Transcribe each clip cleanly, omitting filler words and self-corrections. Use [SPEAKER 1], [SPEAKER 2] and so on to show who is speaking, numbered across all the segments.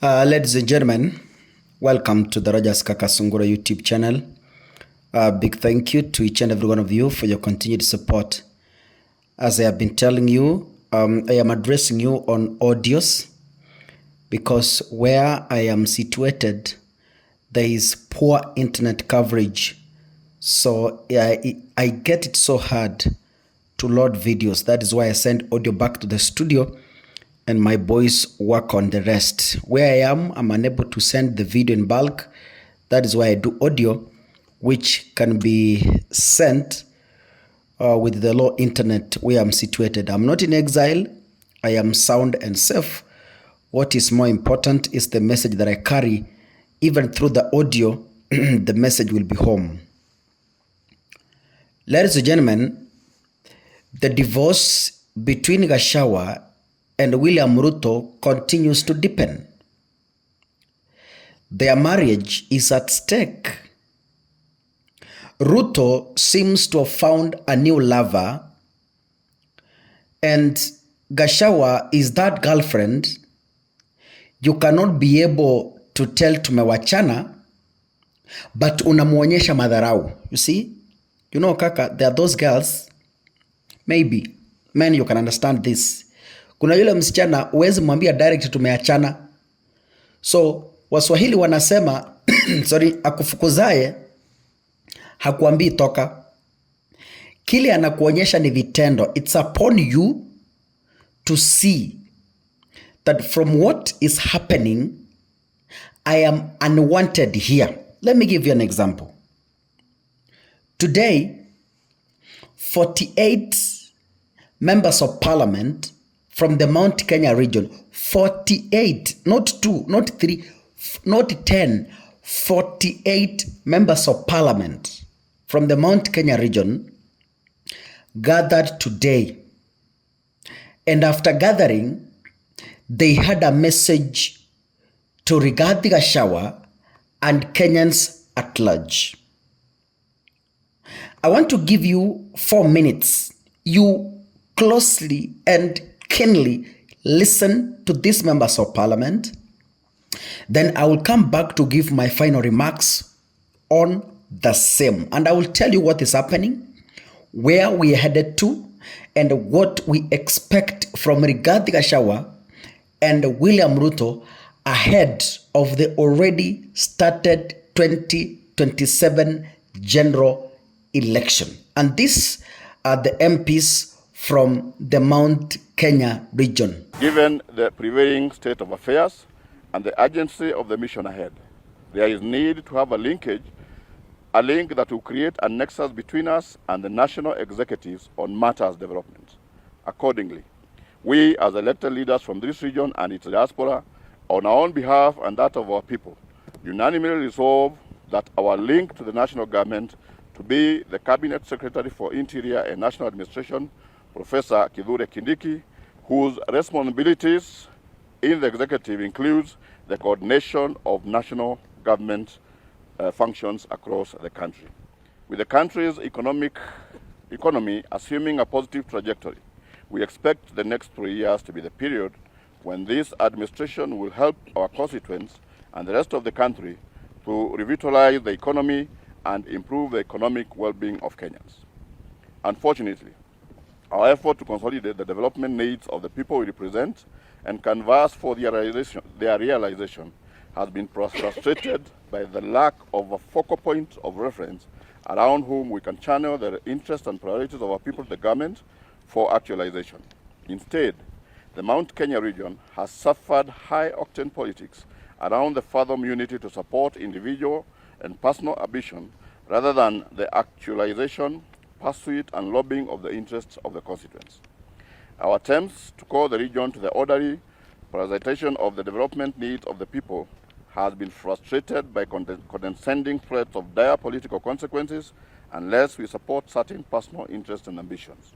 [SPEAKER 1] Ladies and gentlemen, welcome to the Rogers Kakasungura YouTube channel. Big thank you to each and every one of you for your continued support. As I have been telling you, I am addressing you on audios because where I am situated, there is poor internet coverage. So I get it so hard to load videos. That is why I send audio back to the studio and my boys work on the rest. Where I am, I'm unable to send the video in bulk. That is why I do audio, which can be sent with the low internet where I'm situated. I'm not in exile. I am sound and safe. What is more important is the message that I carry. Even through the audio, the message will be home. Ladies and gentlemen, the divorce between Gachagua and William Ruto continues to deepen. Their marriage is at stake. Ruto seems to have found a new lover, and Gachagua is that girlfriend you cannot be able to tell tumewachana, but unamuonyesha madharau. You see? You know, kaka, there are those girls, maybe, men, you can understand this. Kuna yule msichana uwezi mwambia direct tumeachana. So Waswahili wanasema sorry, akufukuzaye hakuambii toka. Kile anakuonyesha ni vitendo. It's upon you to see that from what is happening, I am unwanted here. Let me give you an example. Today, 48 members of parliament from the Mount Kenya region, 48, not 2, not 3, not 10, 48 members of parliament from the Mount Kenya region gathered today. And after gathering, they had a message to Rigathi Gachagua and Kenyans at large. I want to give you 4 minutes. You closely and keenly listen to these members of parliament. Then I will come back to give my final remarks on the same. And I will tell you what is happening, where we are headed to, and what we expect from Rigathi Gachagua and William Ruto ahead of the already started 2027 general election. And these are the MPs from the Mount Kenya region.
[SPEAKER 2] Given the prevailing state of affairs and the urgency of the mission ahead, there is need to have a link that will create a nexus between us and the national executives on matters development. Accordingly, we as elected leaders from this region and its diaspora, on our own behalf and that of our people, unanimously resolve that our link to the national government to be the Cabinet Secretary for Interior and National Administration, Professor Kindiki, whose responsibilities in the executive includes the coordination of national government functions across the country. With the country's economy assuming a positive trajectory, we expect the next 3 years to be the period when this administration will help our constituents and the rest of the country to revitalize the economy and improve the economic well-being of Kenyans. Unfortunately, our effort to consolidate the development needs of the people we represent and canvass for their realization has been frustrated by the lack of a focal point of reference around whom we can channel the interests and priorities of our people to the government for actualization. Instead, the Mount Kenya region has suffered high-octane politics around the fathom unity to support individual and personal ambition rather than the actualization, pursuit and lobbying of the interests of the constituents. Our attempts to call the region to the orderly prioritization of the development needs of the people has been frustrated by condescending threats of dire political consequences unless we support certain personal interests and ambitions.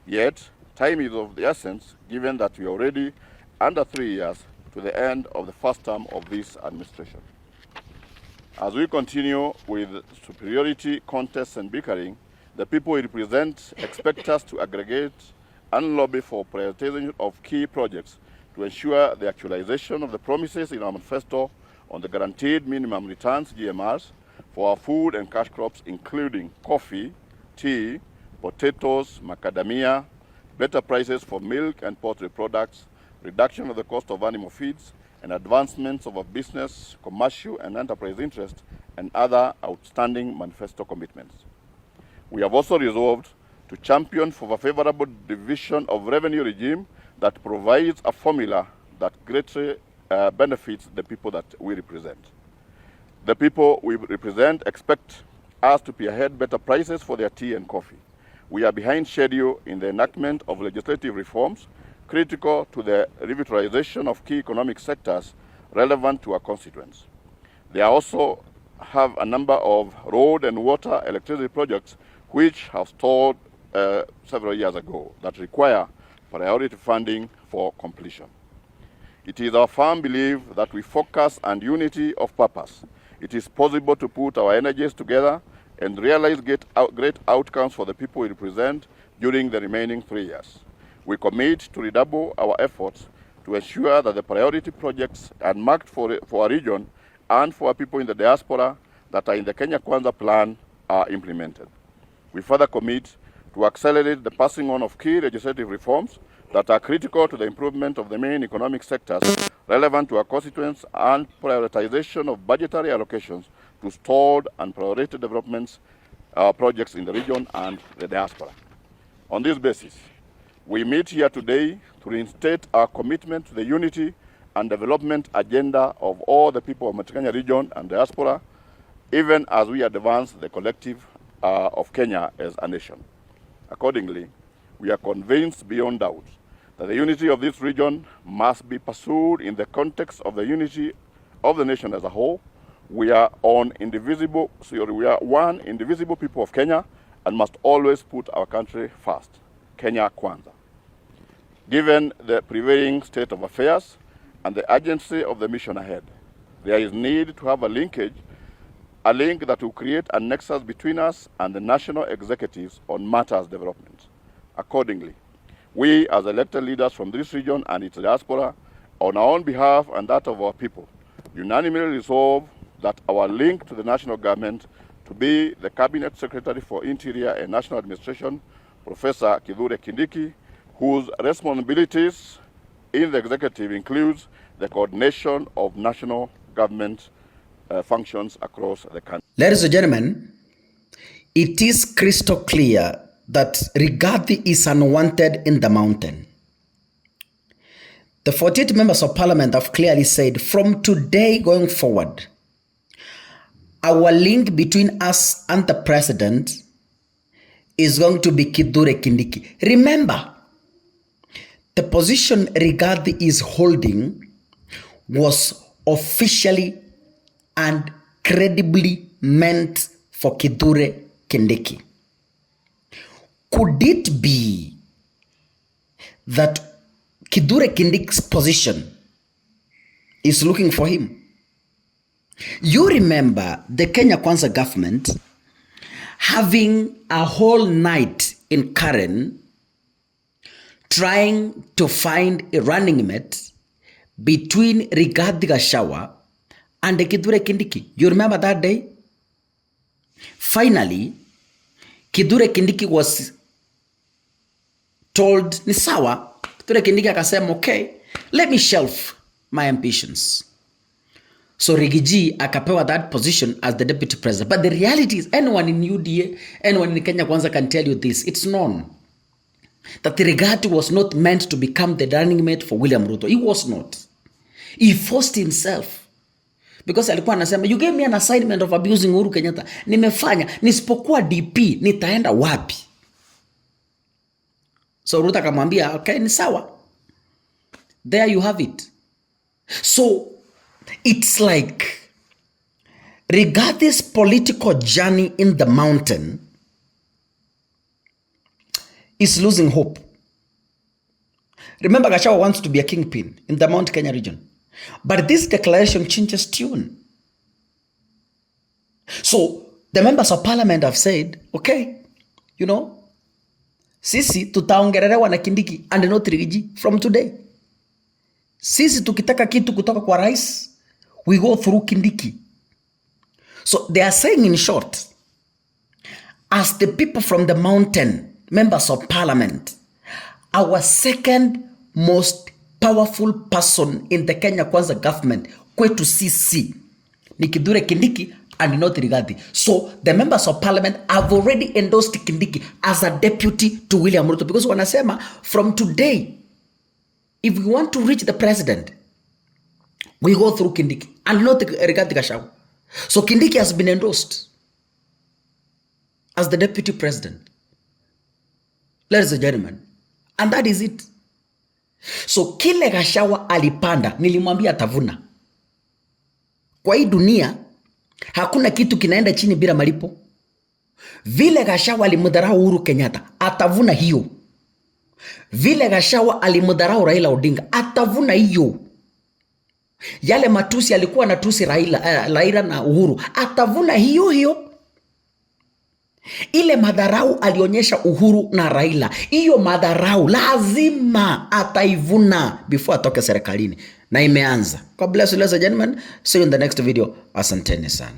[SPEAKER 2] Yet, time is of the essence given that we are already under 3 years to the end of the first term of this administration. As we continue with superiority contests and bickering, the people we represent expect us to aggregate and lobby for prioritization of key projects to ensure the actualization of the promises in our manifesto on the guaranteed minimum returns, GMRs, for our food and cash crops, including coffee, tea, potatoes, macadamia, better prices for milk and poultry products, reduction of the cost of animal feeds, and advancements of our business, commercial, and enterprise interests, and other outstanding manifesto commitments. We have also resolved to champion for a favorable division of revenue regime that provides a formula that greatly benefits the people that we represent. The people we represent expect us to pay ahead better prices for their tea and coffee. We are behind schedule in the enactment of legislative reforms critical to the revitalization of key economic sectors relevant to our constituents. They also have a number of road and water electricity projects which have stalled several years ago that require priority funding for completion. It is our firm belief that we focus on unity of purpose. It is possible to put our energies together and realize great outcomes for the people we represent during the remaining 3 years. We commit to redouble our efforts to ensure that the priority projects marked for our region and for our people in the diaspora that are in the Kenya Kwanza plan are implemented. We further commit to accelerate the passing on of key legislative reforms that are critical to the improvement of the main economic sectors relevant to our constituents and prioritization of budgetary allocations to stalled and priority developments projects in the region and the diaspora. On this basis, we meet here today to reinstate our commitment to the unity and development agenda of all the people of Mount Kenya region and diaspora, even as we advance the collective of Kenya as a nation. Accordingly, we are convinced beyond doubt that the unity of this region must be pursued in the context of the unity of the nation as a whole. We are one indivisible people of Kenya and must always put our country first. Kenya Kwanza. Given the prevailing state of affairs and the urgency of the mission ahead, there is need to have a link that will create a nexus between us and the national executives on matters development. Accordingly, we as elected leaders from this region and its diaspora, on our own behalf and that of our people, unanimously resolve that our link to the national government to be the Cabinet Secretary for Interior and National Administration, Professor Kindiki, whose responsibilities in the executive includes the coordination of national government functions across the country.
[SPEAKER 1] Ladies and gentlemen, it is crystal clear that Rigathi is unwanted in the mountain. The 48 members of parliament have clearly said from today going forward, our link between us and the president is going to be Kithure Kindiki. Remember, the position Rigathi is holding was officially and credibly meant for Kithure Kindiki. Could it be that Kithure Kindiki's position is looking for him? You remember the Kenya Kwanza government having a whole night in Karen trying to find a running mate between Rigathi Gachagua and Kithure Kindiki. You remember that day? Finally, Kithure Kindiki was told, ni sawa. Kithure Kindiki akasema, okay, let me shelf my ambitions. So Rigiji akapewa that position as the deputy president. But the reality is, anyone in UDA, anyone in Kenya Kwanza can tell you this. It's known that Rigathi was not meant to become the running mate for William Ruto. He was not. He forced himself. Because alikuwa anasema, you gave me an assignment of abusing Uhuru Kenyatta. Nimefanya, nisipokuwa DP, nitaenda wapi? So Ruto akamwambia, okay, ni sawa. There you have it. So, it's like Rigathi's political journey in the mountain is losing hope. Remember, Gachagua wants to be a kingpin in the Mount Kenya region. But this declaration changes tune. So, the members of parliament have said, okay, you know, sisi tutaongelelewa na Kindiki and not Rigiji from today. Sisi tukitaka kitu kutoka kwa rais, we go through Kindiki. So they are saying in short, as the people from the mountain, members of parliament, our second most powerful person in the Kenya Kwanza government, kwetu sisi, ni Kithure Kindiki and not Rigathi. So the members of parliament have already endorsed Kindiki as a deputy to William Ruto, because wanasema from today, if we want to reach the president, we go through Kindiki and not Rigathi Gachagua. So Kindiki has been endorsed as the deputy president, ladies and gentlemen, and that is it. So kile Gachagua alipanda, nilimwambia atavuna. Kwa hii dunia hakuna kitu kinaenda chini bila malipo. Vile Gachagua alimdharau Uhuru Kenyatta, atavuna hiyo. Vile Gachagua alimdharau Raila Odinga, atavuna hiyo. Yale matusi alikuwa na tusi Raila na Uhuru, atavuna hiyo hiyo. Ile madharau alionyesha Uhuru na Raila, hiyo madharau lazima ataivuna before atoke serikalini, na imeanza. God bless you, ladies and gentlemen. See you in the next video. Asanteni sana.